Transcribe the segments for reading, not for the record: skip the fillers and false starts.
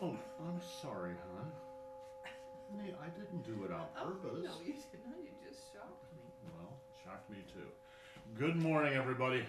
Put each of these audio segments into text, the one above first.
Oh, I'm sorry, hon. Honey, I didn't do it on purpose. No, you didn't. You just shocked me. Well, shocked me too. Good morning, everybody.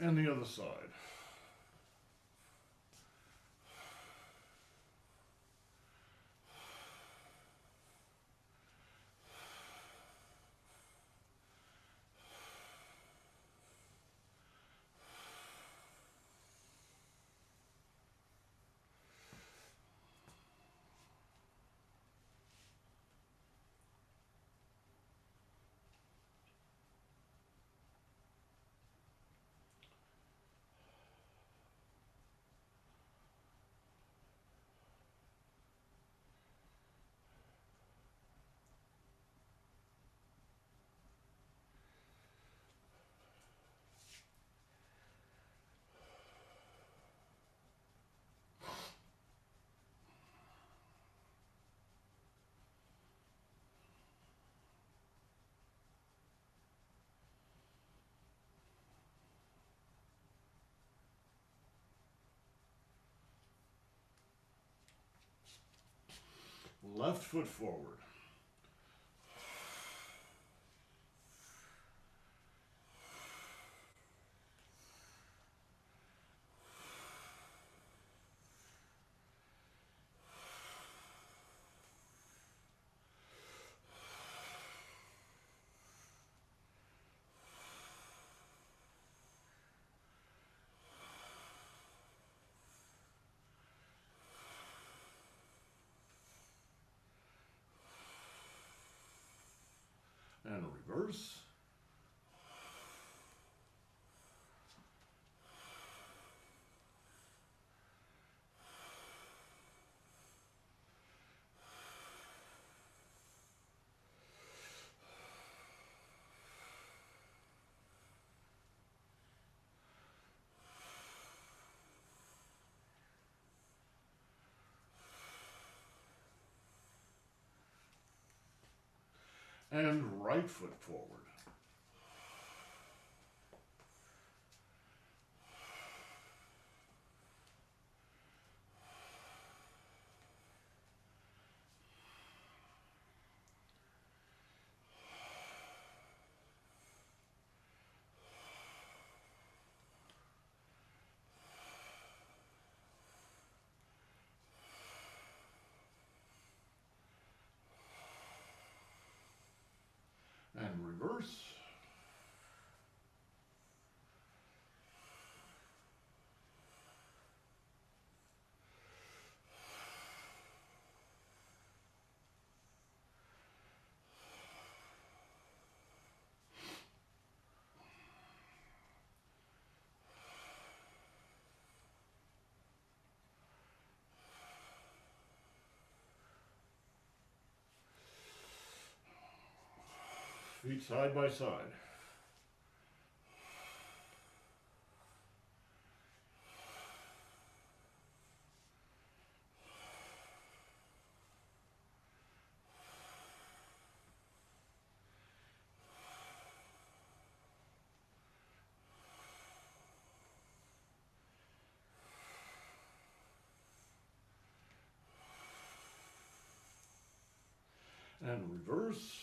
And the other side. Left foot forward. And reverse. And right foot forward. And reverse. Feet side by side. And reverse.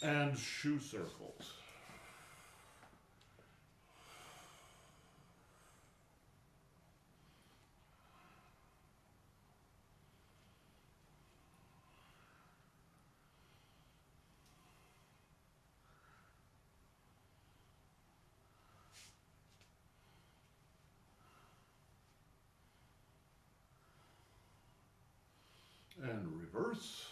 And shoe circles. And reverse.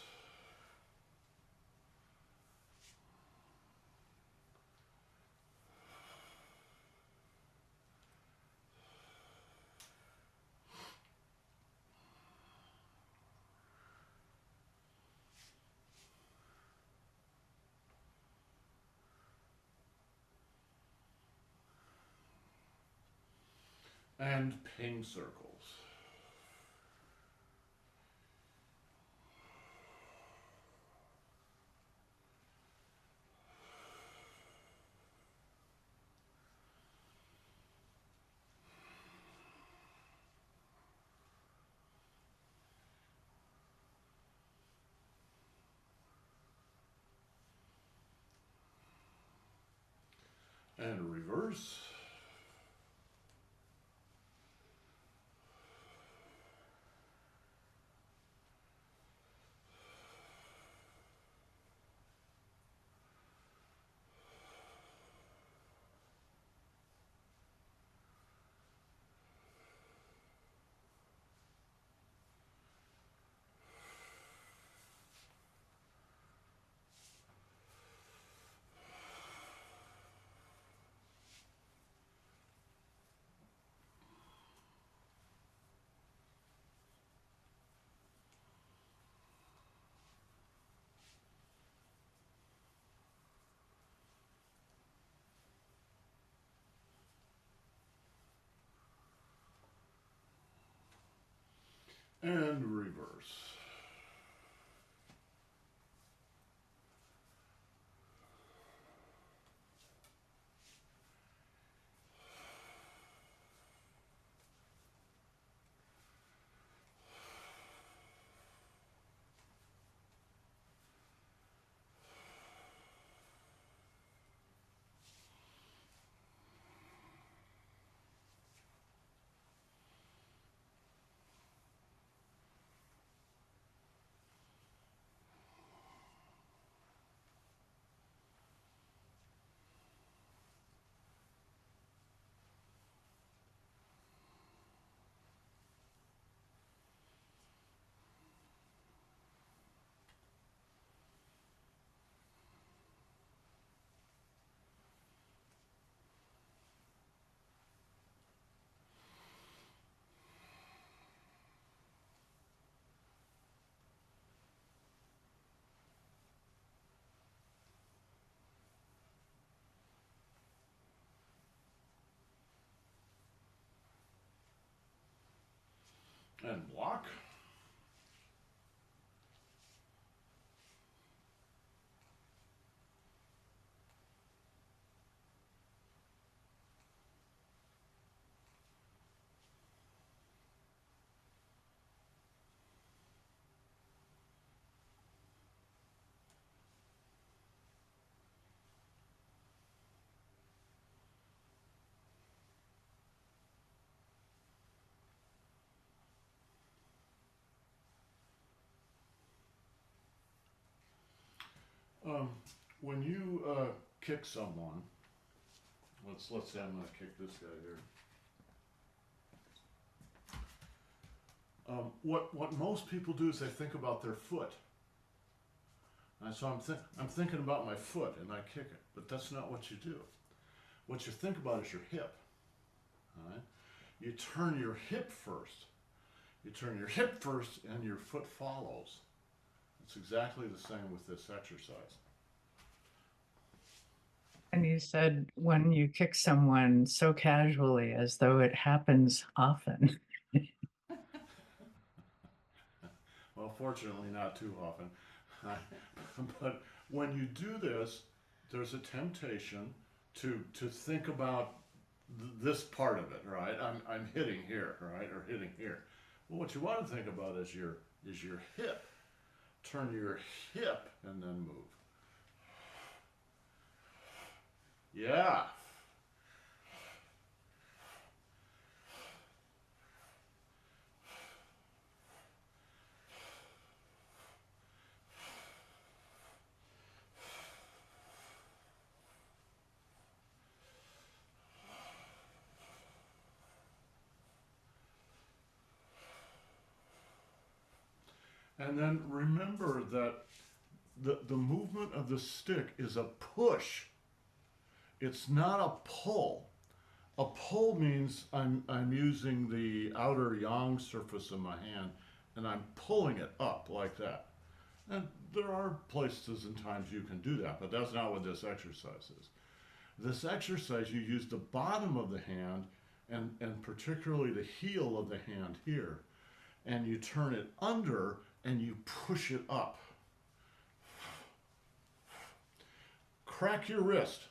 And ping circles. And reverse. And reverse. And block. When you kick someone, let's say I'm going to kick this guy here. What most people do is they think about their foot. And so I'm thinking about my foot and I kick it, but that's not what you do. What you think about is your hip. All right? You turn your hip first. You turn your hip first and your foot follows. It's exactly the same with this exercise. And you said when you kick someone so casually as though it happens often. Well, fortunately not too often. But when you do this, there's a temptation to think about this part of it, right? I'm hitting here, right? Or hitting here. Well, what you want to think about is your hip. Turn your hip and then move. Yeah. And then remember that the movement of the stick is a push. It's not a pull. A pull means I'm using the outer yang surface of my hand and I'm pulling it up like that. And there are places and times you can do that, but that's not what this exercise is. This exercise, you use the bottom of the hand and particularly the heel of the hand here, and you turn it under and you push it up. Crack your wrist.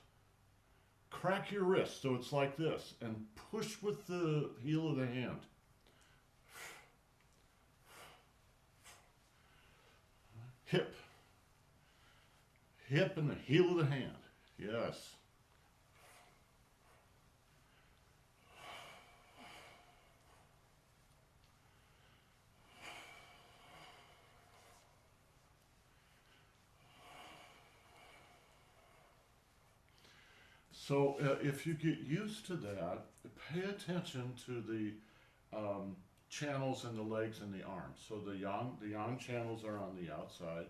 Crack your wrist so it's like this and push with the heel of the hand. Hip. Hip and the heel of the hand. Yes. So if you get used to that, pay attention to the channels in the legs and the arms. So the yang channels are on the outside,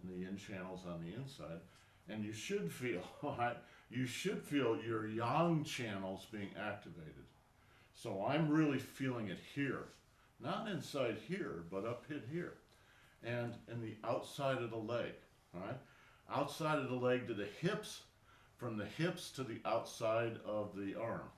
and the yin channels on the inside, and you should feel you should feel your yang channels being activated. So I'm really feeling it here, not inside here, but up in here, and in the outside of the leg. All right, outside of the leg to the hips, from the hips to the outside of the arm.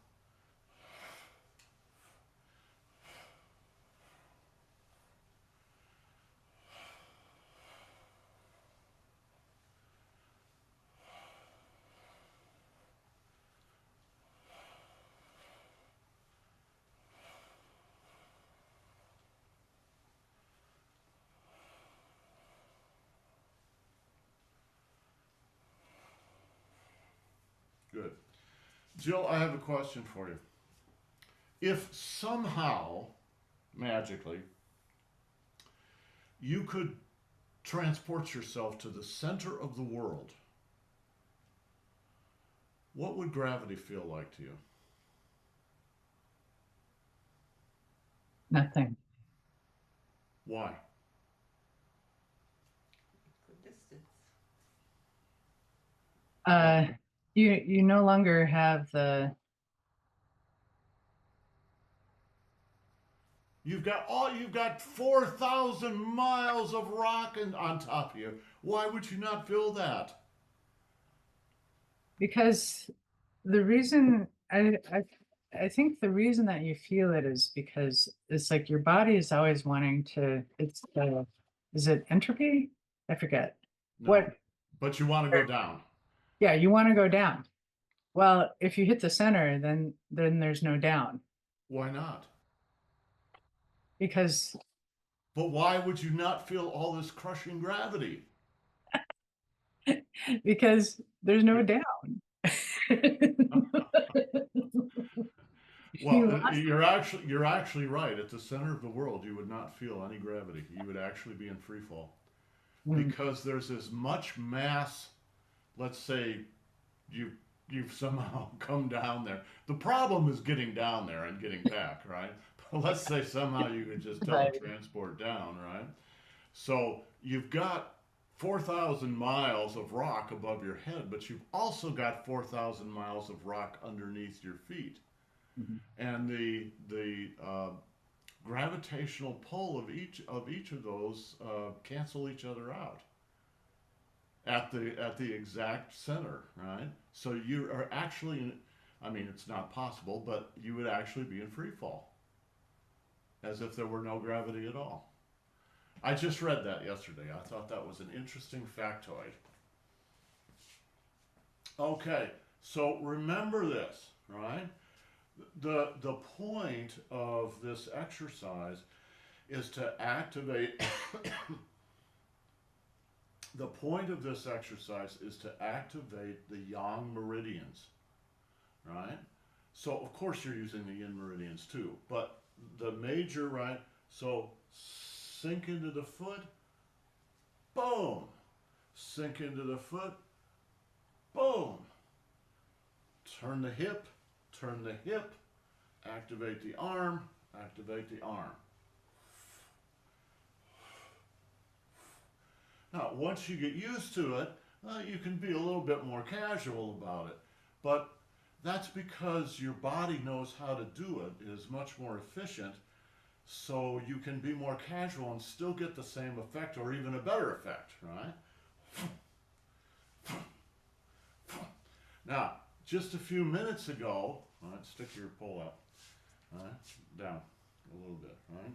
Good. Jill, I have a question for you. If somehow, magically, you could transport yourself to the center of the world, what would gravity feel like to you? Nothing. Why? Good distance. Uh, you no longer have the You've got 4,000 miles of rock on top of you. Why would you not feel that? because the reason I think the reason that you feel it is because it's like your body is always wanting to, it's is it entropy? I forget. No. What, But you want to go down. yeah, you want to go down. Well, if you hit the center, then there's no down Why not? because But why would you not feel all this crushing gravity? because there's no down. Well, You lost. you're actually right. At the center of the world, you would not feel any gravity. You would actually be in free fall Mm, because there's as much mass. Let's say you you've somehow come down there. The problem is getting down there and getting back, right? But let's say somehow you could just right. teletransport down, right? So you've got 4,000 miles of rock above your head, but you've also got 4,000 miles of rock underneath your feet. Mhm. And the gravitational pull of each of those cancel each other out at the exact center, right? So you are actually, I mean, it's not possible, but you would actually be in free fall, as if there were no gravity at all. I just read that yesterday. I thought that was an interesting factoid. Okay, so remember this, right? The point of this exercise is to activate the point of this exercise is to activate the yang meridians, right? So of course you're using the yin meridians too, but the major, right? So sink into the foot, boom. Sink into the foot, boom. Turn the hip, activate the arm, activate the arm. Now, once you get used to it, you can be a little bit more casual about it. But that's because your body knows how to do it. It is much more efficient. So you can be more casual and still get the same effect or even a better effect, right? Now, just a few minutes ago, all right, stick your pole up, all right, down a little bit, all right?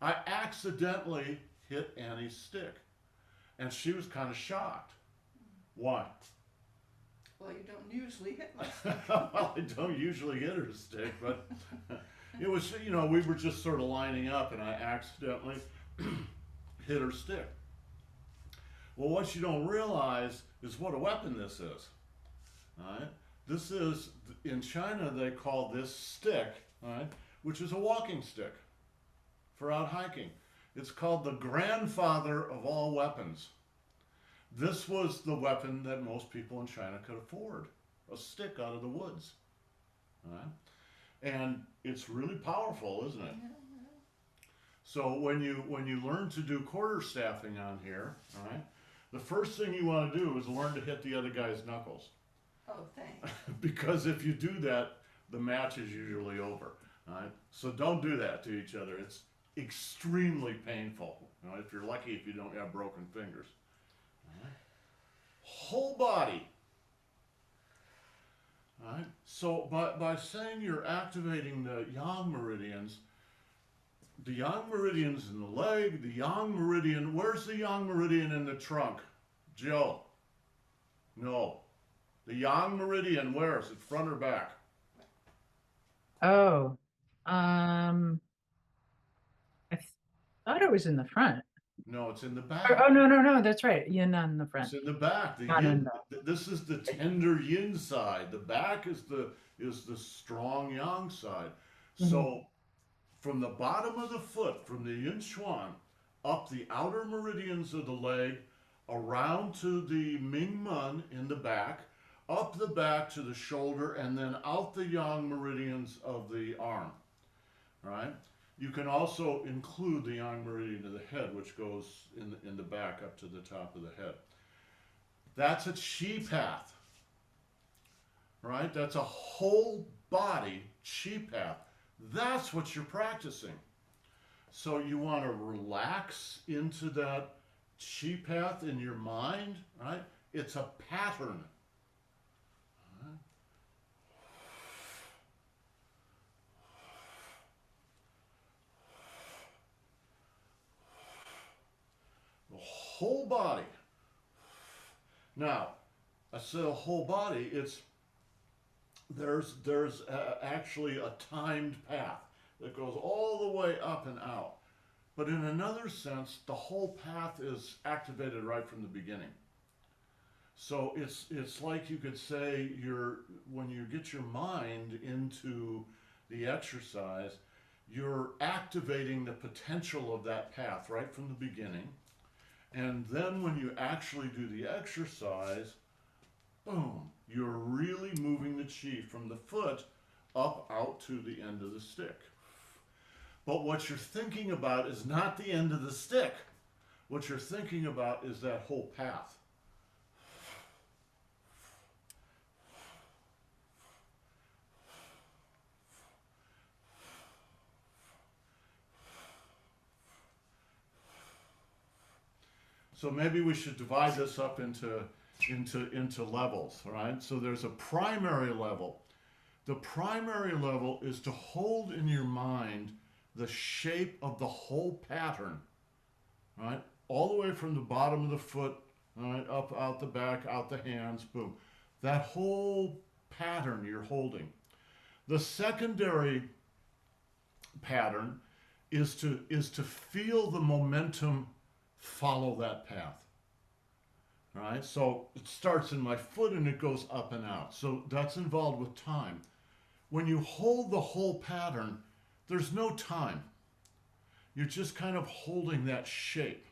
I accidentally hit Annie's stick, and she was kind of shocked. Why? Well, you don't usually hit my stick. Well, I don't usually hit her stick, but it was, you know, we were just sort of lining up, and I accidentally hit her stick. Well, what you don't realize is what a weapon this is. All right? This is, in China, they call this stick, all right, which is a walking stick for out hiking. It's called the grandfather of all weapons. This was the weapon that most people in China could afford. a stick out of the woods. All right? And it's really powerful, isn't it? Yeah. So when you learn to do quarter staffing on here, all right, the first thing you want to do is learn to hit the other guy's knuckles. Oh, thanks. Because if you do that, the match is usually over. All right? So don't do that to each other. It's extremely painful. You know, if you're lucky if you don't have broken fingers. All right? Whole body. All right? So by saying you're activating the yang meridians in the leg, the yang meridian, where's the yang meridian in the trunk? Jill? No. The yang meridian, where is it, front or back? Oh, I thought it was in the front. No, it's in the Or, back. oh, no, that's right. Yin on the front. It's in the back. The Not in yin. This is the tender yin side. The back is the strong yang side. So from the bottom of the foot, from the yin chuan, up the outer meridians of the leg, around to the Ming Men in the back, up the back to the shoulder, and then out the yang meridians of the arm. Right? You can also include the yang meridian of the head, which goes in the back up to the top of the head. That's a chi path. Right? That's a whole body chi path. That's what you're practicing. So you want to relax into that chi path in your mind, right? It's a pattern. Right? The whole body. Now, I said a whole body, there's actually a timed path that goes all the way up and out. But in another sense, the whole path is activated right from the beginning. So it's like you could say when you get your mind into the exercise, you're activating the potential of that path right from the beginning. And then when you actually do the exercise, boom, you're really moving the chi from the foot up out to the end of the stick. But what you're thinking about is not the end of the stick. What you're thinking about is that whole path. So maybe we should divide this up into levels, right? So there's a primary level. The primary level is to hold in your mind the shape of the whole pattern, right? All the way from the bottom of the foot, right, up, out the back, out the hands, boom. That whole pattern you're holding. The secondary pattern is to feel the momentum follow that path. Right? So it starts in my foot and it goes up and out. So that's involved with time. When you hold the whole pattern, there's no time. You're just kind of holding that shape.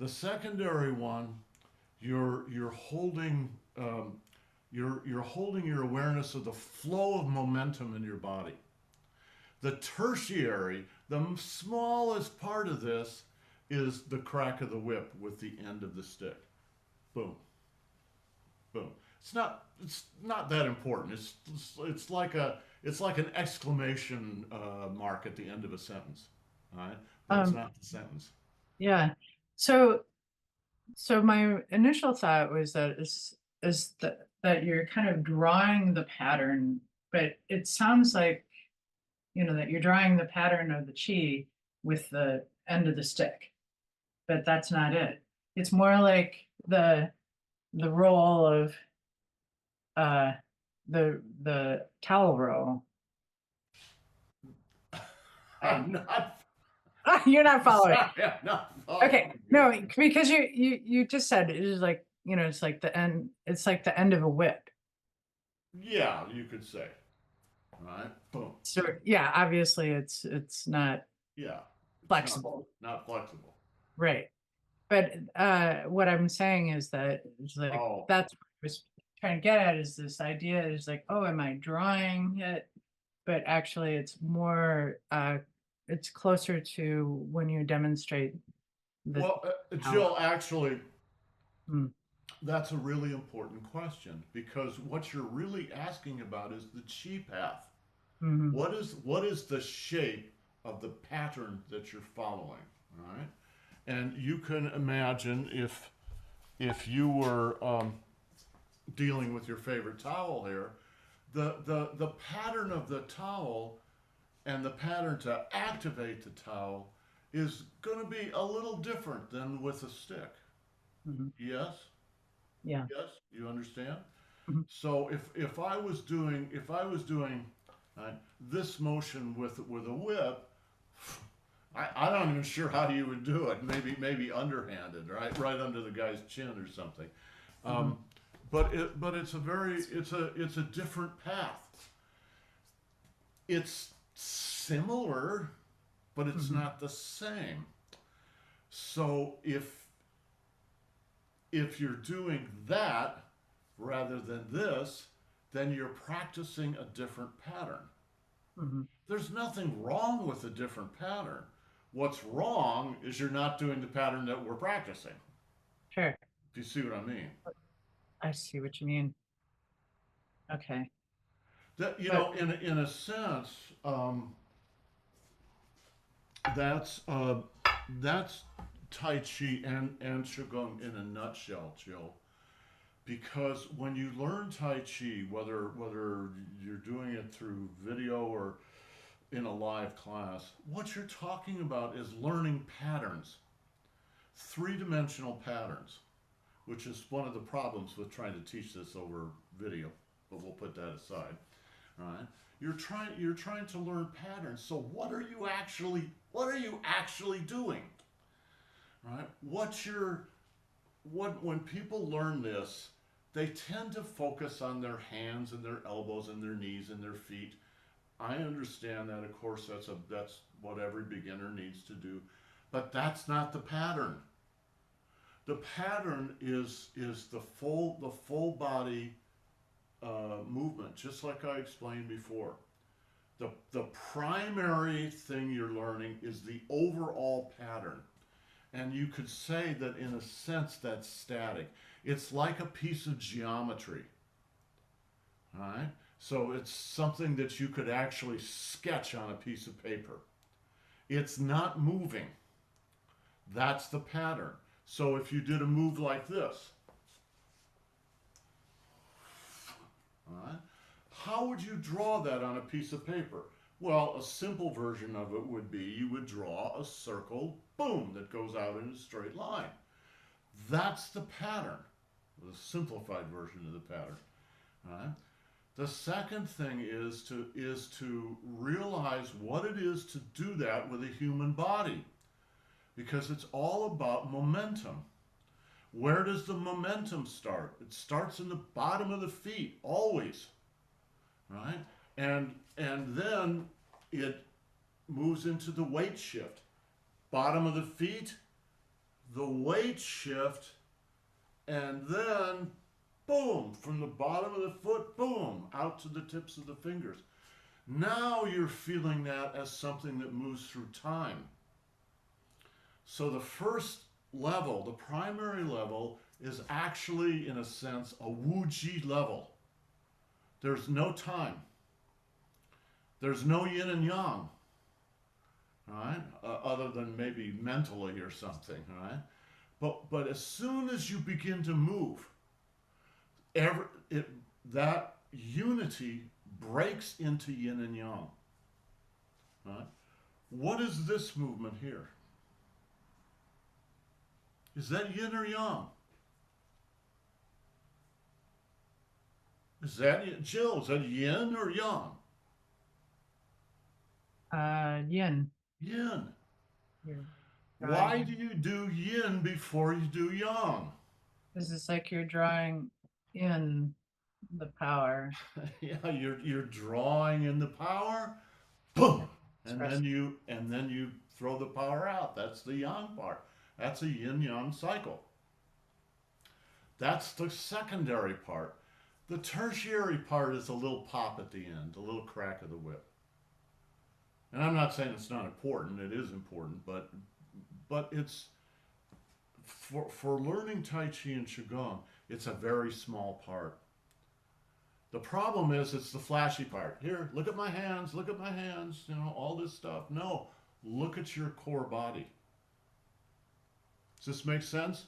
The secondary one, you're holding you're holding your awareness of the flow of momentum in your body. The tertiary, the smallest part of this, is the crack of the whip with the end of the stick. Boom, boom. It's not that important. It's like an exclamation mark at the end of a sentence. All right, but it's not the sentence. Yeah. So my initial thought was that that you're kind of drawing the pattern, but it sounds like, that you're drawing the pattern of the chi with the end of the stick, but that's not it. It's more like the roll of the towel roll. I'm not. You're not following. Sorry, I'm not following. Okay, no, because you just said it is like, it's like the end. It's like the end of a whip. Yeah, you could say. Right? Boom. So yeah, obviously it's not Yeah. flexible. Not flexible. Right. But what I'm saying is that it's like Oh. that's what I was trying to get at is this idea is like, oh, am I drawing it? But actually it's more, it's closer to when you demonstrate the Well, how. Jill, actually, Mm, that's a really important question because what you're really asking about is the chi path. mhm, What is the shape of the pattern that you're following? All right, and you can imagine if you were dealing with your favorite towel here, the pattern of the towel and the pattern to activate the towel is going to be a little different than with a stick. mhm, Yes, yeah. yes, you understand. Mhm, So if I was doing this motion with a whip, I'm not even sure how you would do it. Maybe underhanded, right under the guy's chin or something. mhm, Um, but it's a different path. It's similar, but it's mhm, not the same. So if you're doing that rather than this, then you're practicing a different pattern. mhm. There's nothing wrong with a different pattern. What's wrong is you're not doing the pattern that we're practicing. Sure. Do you see what I mean? I see what you mean. Okay. That But in a sense, that's that's Tai Chi and Qigong in a nutshell, Jill. Because when you learn Tai Chi, whether you're doing it through video or in a live class, what you're talking about is learning patterns, three-dimensional patterns, which is one of the problems with trying to teach this over video, but we'll put that aside. All right? You're trying to learn patterns. So what are you actually doing? Right? When people learn this, they tend to focus on their hands and their elbows and their knees and their feet. I understand that, of course, that's what every beginner needs to do, but that's not the pattern. The pattern is the full body movement, just like I explained before. The primary thing you're learning is the overall pattern. And you could say that in a sense that's static. It's like a piece of geometry. All right? So it's something that you could actually sketch on a piece of paper. It's not moving. That's the pattern. So if you did a move like this, all right, how would you draw that on a piece of paper? Well, a simple version of it would be you would draw a circle, boom, that goes out in a straight line. That's the pattern, the simplified version of the pattern. All right? The second thing is to realize what it is to do that with a human body, because it's all about momentum. Where does the momentum start? It starts in the bottom of the feet, always, right? And then it moves into the weight shift. Bottom of the feet, the weight shift, and then boom, from the bottom of the foot, boom, out to the tips of the fingers. Now you're feeling that as something that moves through time. So the first level, the primary level, is actually, in a sense, a Wu Ji level. There's no time. There's no yin and yang, right? Other than maybe mentally or something, right? But as soon as you begin to move, every, it, that unity breaks into yin and yang. Right? What is this movement here? Is that yin or yang? Is that Jill? Is that yin or yang? yin. Yin. You're Why drawing. do you do yin before you do yang? This is like you're drawing in the power. Yeah, you're drawing in the power, boom, and Express. then you throw the power out. That's the yang part. That's a yin yang cycle. That's the secondary part. The tertiary part is a little pop at the end, a little crack of the whip. And I'm not saying it's not important, it is important, but it's for learning Tai Chi and Qigong, it's a very small part. The problem is it's the flashy part. Here, look at my hands, you know, all this stuff. No, look at your core body. Does this make sense?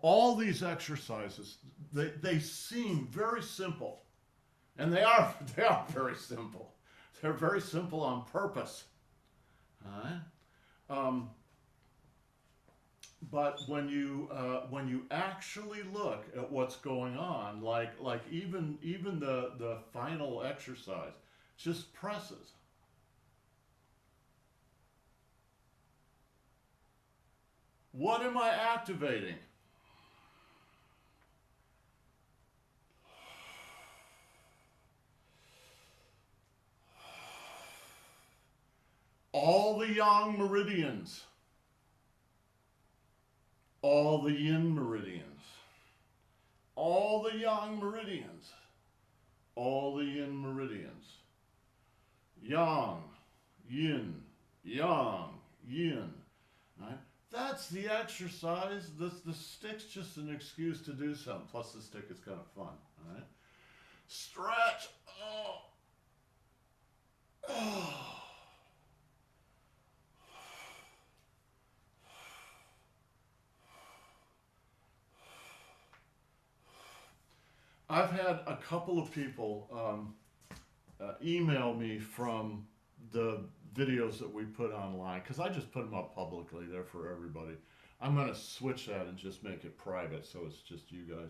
All these exercises, they seem very simple. And they are very simple. They're very simple on purpose. All right? But when you actually look at what's going on, like even the final exercise, just presses. What am I activating? All the yang meridians. All the yin meridians, all the yang meridians, all the yin meridians. Yang, yin, right? That's the exercise. The stick's just an excuse to do something. Plus the stick is kind of fun, all right? Stretch. Oh. Oh. I've had a couple of people email me from the videos that we put online, because I just put them up publicly there for everybody. I'm going to switch that and just make it private so it's just you guys.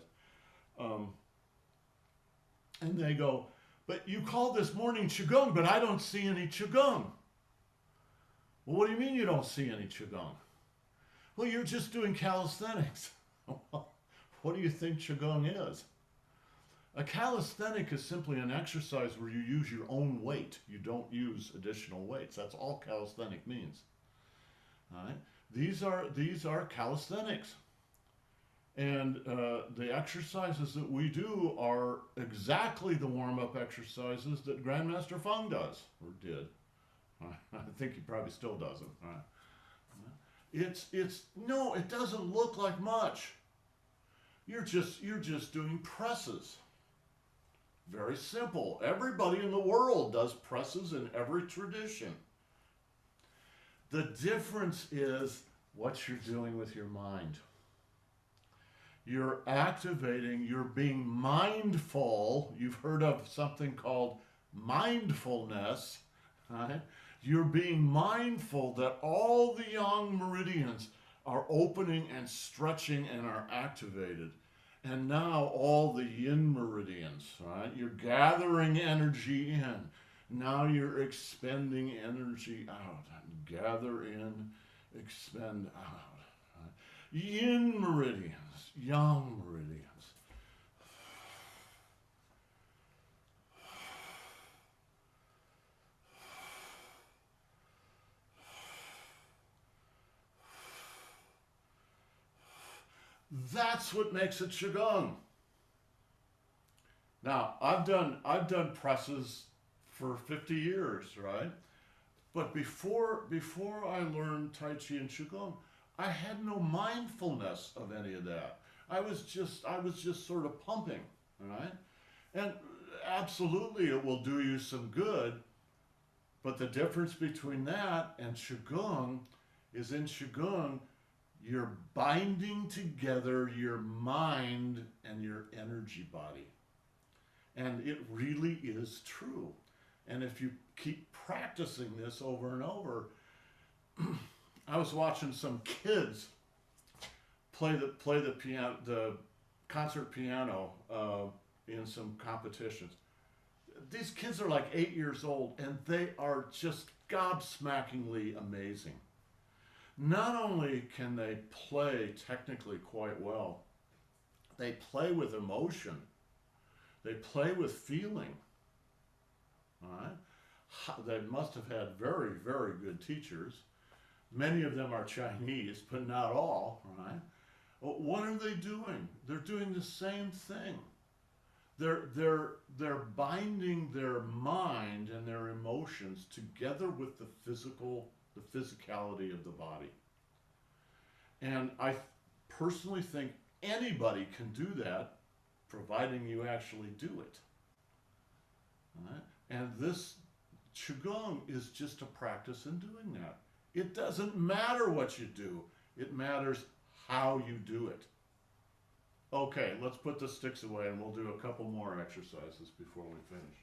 And they go, but you called this morning Qigong, but I don't see any Qigong. Well, what do you mean you don't see any Qigong? Well, you're just doing calisthenics. What do you think Qigong is? A calisthenic is simply an exercise where you use your own weight. You don't use additional weights. That's all calisthenic means. All right? These are calisthenics. And the exercises that we do are exactly the warm-up exercises that Grandmaster Feng does, or did. I think he probably still does them. All right? No, it doesn't look like much. You're just doing presses. Very simple. Everybody in the world does presses in every tradition. The difference is what you're doing with your mind. You're activating, you're being mindful. You've heard of something called mindfulness. Right? You're being mindful that all the yang meridians are opening and stretching and are activated. And now all the yin meridians, right? You're gathering energy in. Now you're expending energy out. Gather in, expend out. Right? Yin meridians, yang meridians. That's what makes it Qigong. Now, I've done presses for 50 years, right? But before I learned Tai Chi and Qigong, I had no mindfulness of any of that. I was just sort of pumping, right? And absolutely it will do you some good, but the difference between that and Qigong is in Qigong, you're binding together your mind and your energy body. And it really is true. And if you keep practicing this over and over, I was watching some kids play the piano, the concert piano in some competitions. These kids are like 8 years old, and they are just gobsmackingly amazing. Not only can they play technically quite well, they play with emotion. They play with feeling. All right? They must have had very, very good teachers. Many of them are Chinese, but not all, right? What are they doing? They're doing the same thing. They're binding their mind and their emotions together with the physicality of the body. And I personally think anybody can do that, providing you actually do it. All right? And this Qigong is just a practice in doing that. It doesn't matter what you do. It matters how you do it. Okay, let's put the sticks away and we'll do a couple more exercises before we finish.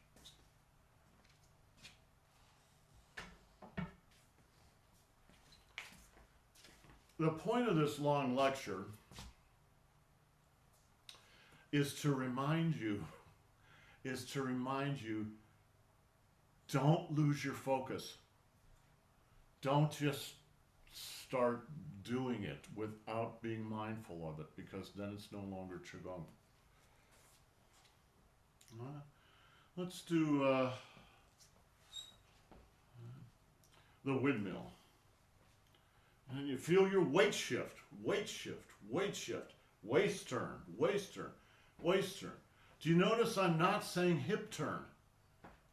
The point of this long lecture is to remind you, don't lose your focus. Don't just start doing it without being mindful of it, because then it's no longer Qigong. Let's do the windmill. And you feel your weight shift, weight shift, weight shift, waist turn, waist turn, waist turn. Do you notice I'm not saying hip turn?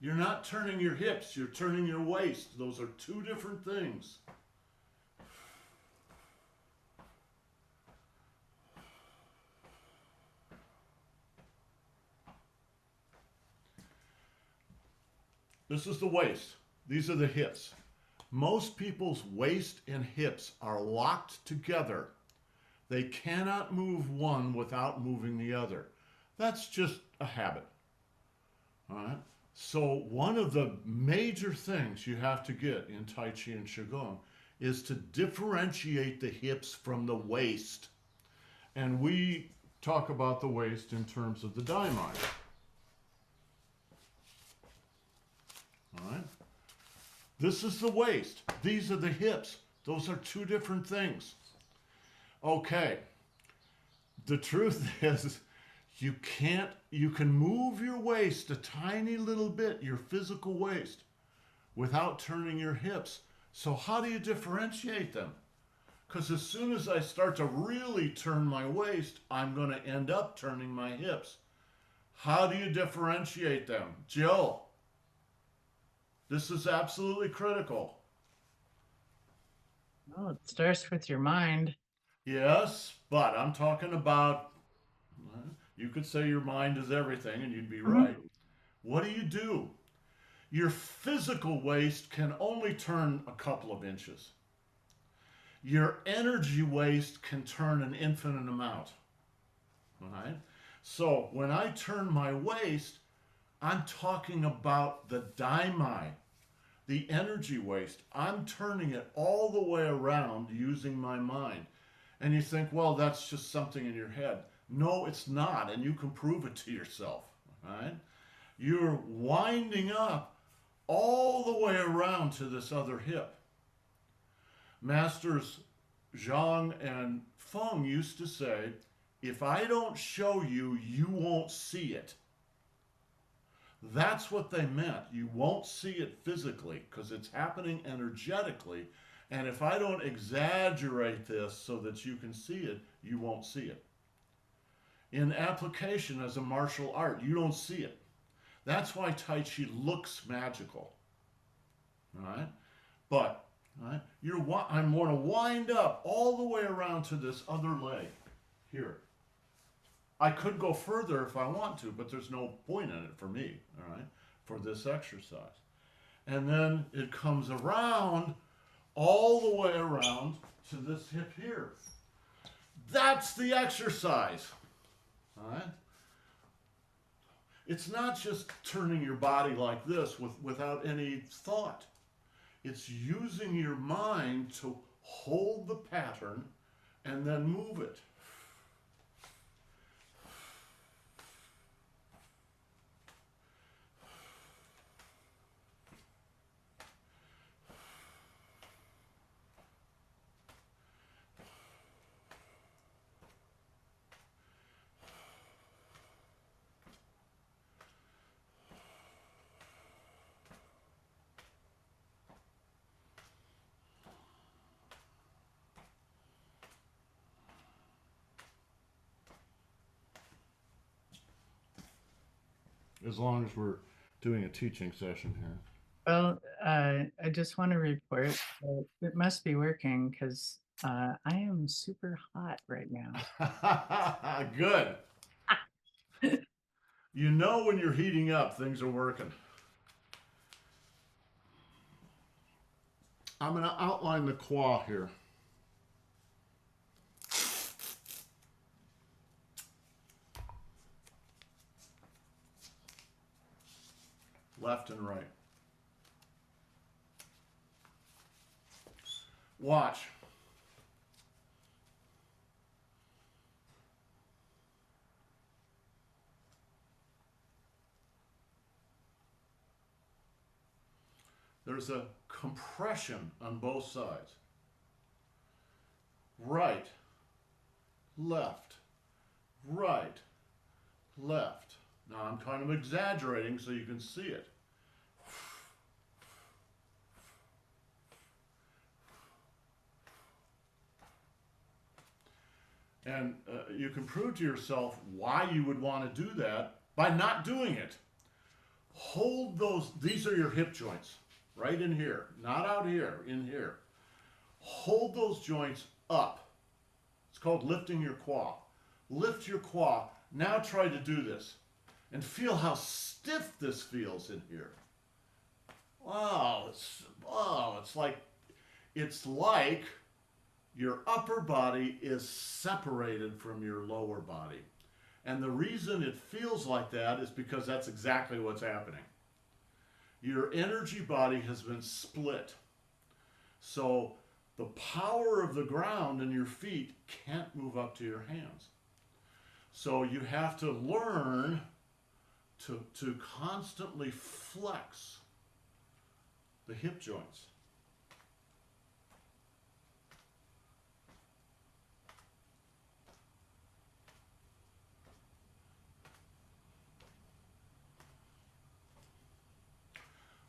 You're not turning your hips, you're turning your waist. Those are two different things. This is the waist. These are the hips. Most people's waist and hips are locked together. They cannot move one without moving the other. That's just a habit. All right? So one of the major things you have to get in Tai Chi and Qigong is to differentiate the hips from the waist. And we talk about the waist in terms of the daimai. All right? This is the waist. These are the hips. Those are two different things. Okay. The truth is, you can move your waist a tiny little bit, your physical waist, without turning your hips. So how do you differentiate them? Because as soon as I start to really turn my waist, I'm going to end up turning my hips. How do you differentiate them? Jill, this is absolutely critical. Well, it starts with your mind. Yes, but I'm talking about, you could say your mind is everything and you'd be right. What do? Your physical waist can only turn a couple of inches. Your energy waist can turn an infinite amount. All right? So when I turn my waist, I'm talking about the daimai, the energy waist. I'm turning it all the way around using my mind. And you think, well, that's just something in your head. No, it's not, and you can prove it to yourself. Right? You're winding up all the way around to this other hip. Masters Zhang and Feng used to say, if I don't show you, you won't see it. That's what they meant. You won't see it physically because it's happening energetically. And if I don't exaggerate this so that you can see it, you won't see it. In application as a martial art, you don't see it. That's why Tai Chi looks magical. All right? But all right, I'm going to wind up all the way around to this other leg here. I could go further if I want to, but there's no point in it for me, all right, for this exercise. And then it comes around, all the way around to this hip here. That's the exercise, all right? It's not just turning your body like this without any thought. It's using your mind to hold the pattern and then move it. as long as we're doing a teaching session here. Well, I just want to report that it must be working because I am super hot right now. Good. You know when you're heating up, things are working. I'm going to outline the qua here. Left and right. Watch. There's a compression on both sides. Right, left, right, left. Now I'm kind of exaggerating so you can see it. And you can prove to yourself why you would want to do that by not doing it. Hold those, these are your hip joints, right in here, not out here, in here. Hold those joints up. It's called lifting your qua. Lift your qua. Now try to do this. And feel how stiff this feels in here. Wow, it's like your upper body is separated from your lower body. And the reason it feels like that is because that's exactly what's happening. Your energy body has been split. So the power of the ground and your feet can't move up to your hands. So you have to learn to constantly flex the hip joints.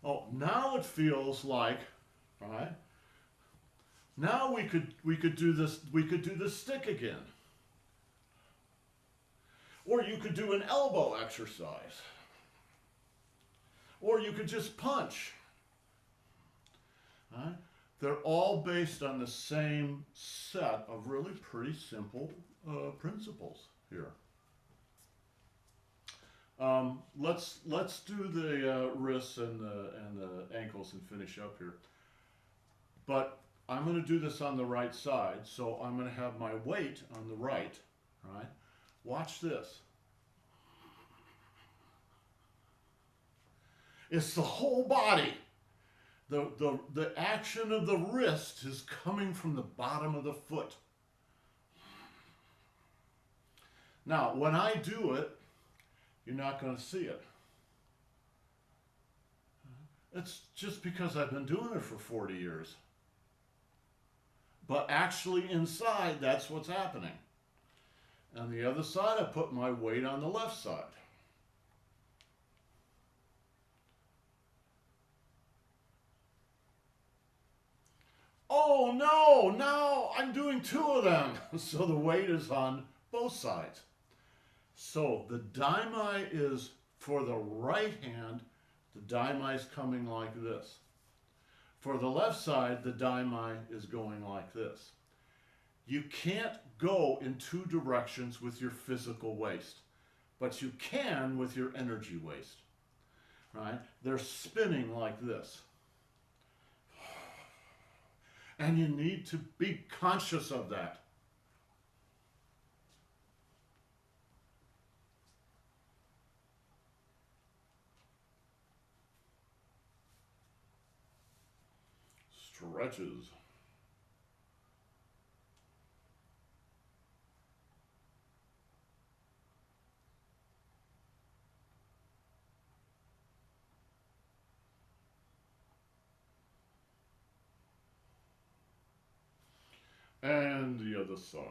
Oh, now it feels like, all right? Now we could do this, we could do the stick again. Or you could do an elbow exercise. Or you could just punch. All right? They're all based on the same set of really pretty simple principles here. Let's do the wrists and the ankles and finish up here. But I'm going to do this on the right side, so I'm going to have my weight on the right. Right? Watch this. It's the whole body. The action of the wrist is coming from the bottom of the foot. Now, when I do it, you're not going to see it. It's just because I've been doing it for 40 years. But actually inside, that's what's happening. On the other side, I put my weight on the left side. Oh no, now I'm doing two of them. So the weight is on both sides. So the daimai is for the right hand, the daimai is coming like this. For the left side, the daimai is going like this. You can't go in two directions with your physical waist, but you can with your energy waist, right? They're spinning like this. And you need to be conscious of that. Stretches. And the other side.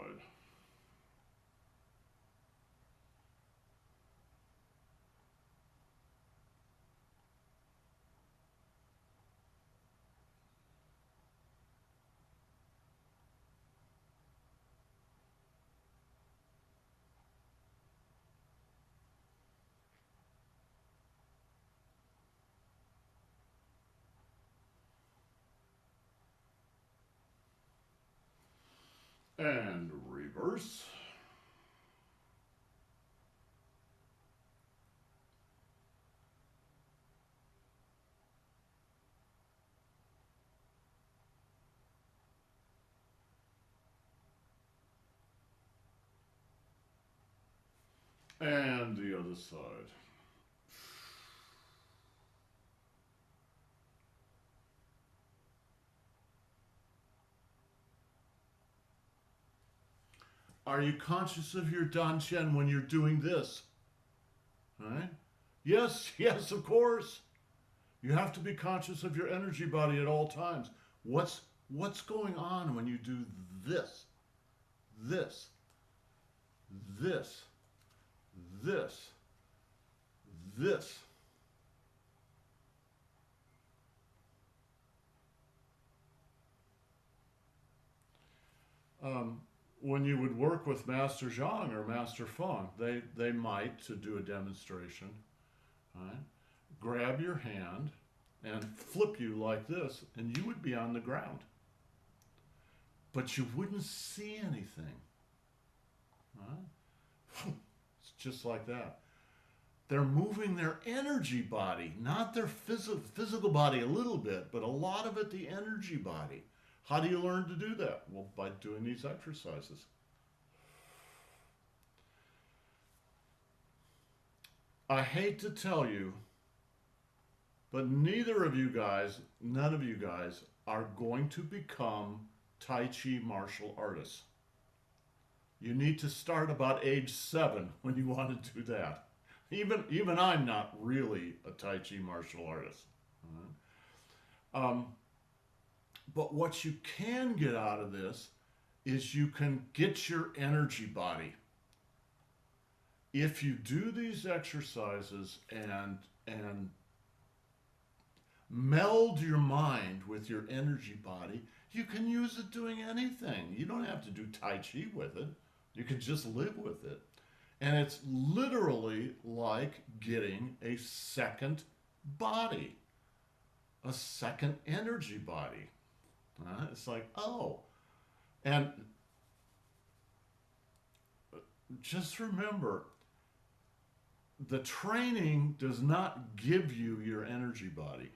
And reverse. And the other side. Are you conscious of your dantian when you're doing this? Right? Yes, yes, of course. You have to be conscious of your energy body at all times. What's going on when you do this? This. This. This. This. When you would work with Master Zhang or Master Feng, they might, to do a demonstration, right, grab your hand and flip you like this, and you would be on the ground. But you wouldn't see anything. Right? It's just like that. They're moving their energy body, not their physical body a little bit, but a lot of it the energy body. How do you learn to do that? Well, by doing these exercises. I hate to tell you, but neither of you guys, none of you guys, are going to become Tai Chi martial artists. You need to start about age 7 when you want to do that. Even I'm not really a Tai Chi martial artist. But what you can get out of this is you can get your energy body. If you do these exercises and meld your mind with your energy body, you can use it doing anything. You don't have to do Tai Chi with it. You can just live with it. And it's literally like getting a second body, a second energy body. It's like, oh. And just remember, the training does not give you your energy body.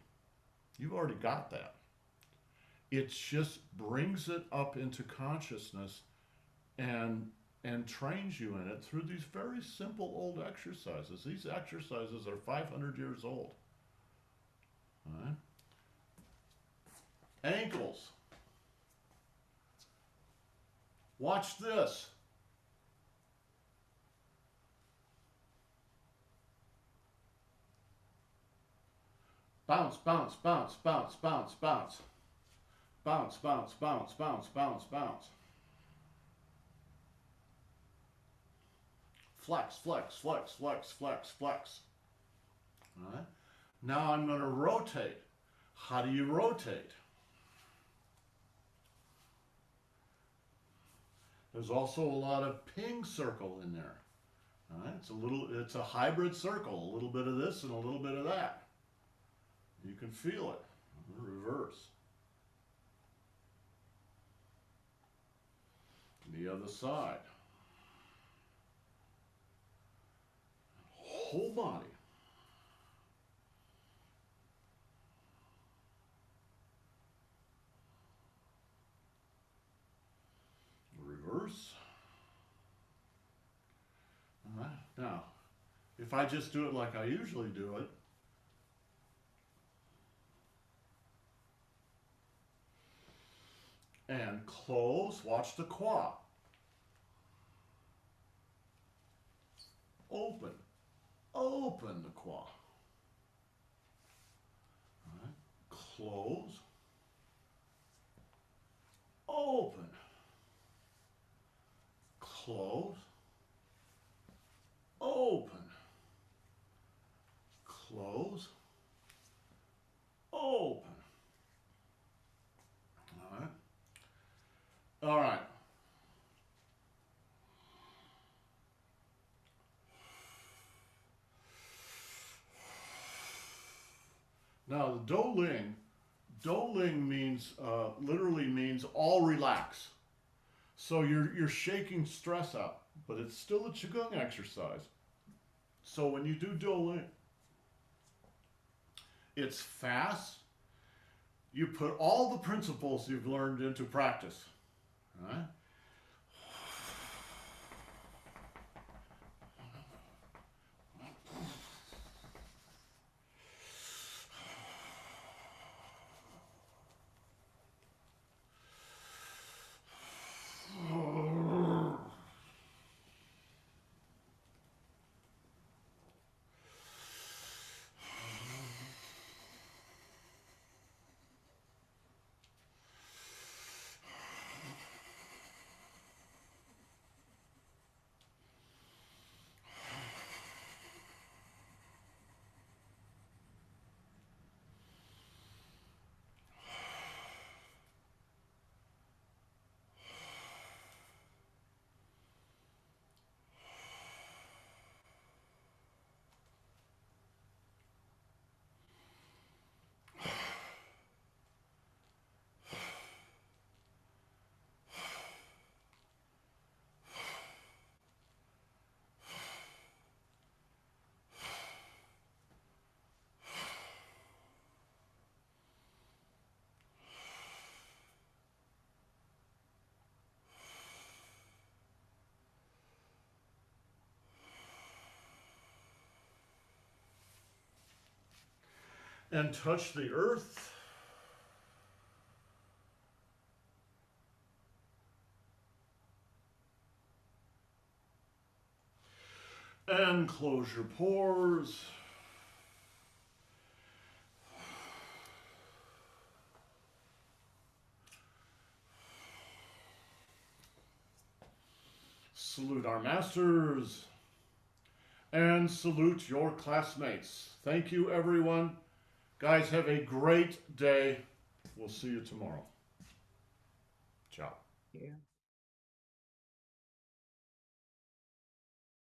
You've already got that. It just brings it up into consciousness and trains you in it through these very simple old exercises. These exercises are 500 years old. All right? Ankles. Watch this. Bounce, bounce, bounce, bounce, bounce, bounce. Bounce, bounce, bounce, bounce, bounce, bounce. Flex, flex, flex, flex, flex, flex. All right? Now I'm going to rotate. How do you rotate? There's also a lot of ping circle in there. All right? It's a hybrid circle, a little bit of this and a little bit of that. You can feel it. Reverse. The other side. Whole body. Reverse. All right. Now, if I just do it like I usually do it, and close, watch the qua. Open. Open the qua. All right. Close. Open. Close. Open. Close. Open. All right. All right. Now the Douling means literally means all relax. So you're shaking stress out, but it's still a Qigong exercise. So when you do Duoling, it's fast. You put all the principles you've learned into practice. All right? And touch the earth. And close your pores. Salute our masters. And salute your classmates. Thank you, everyone. Guys, have a great day. We'll see you tomorrow. Ciao. Yeah.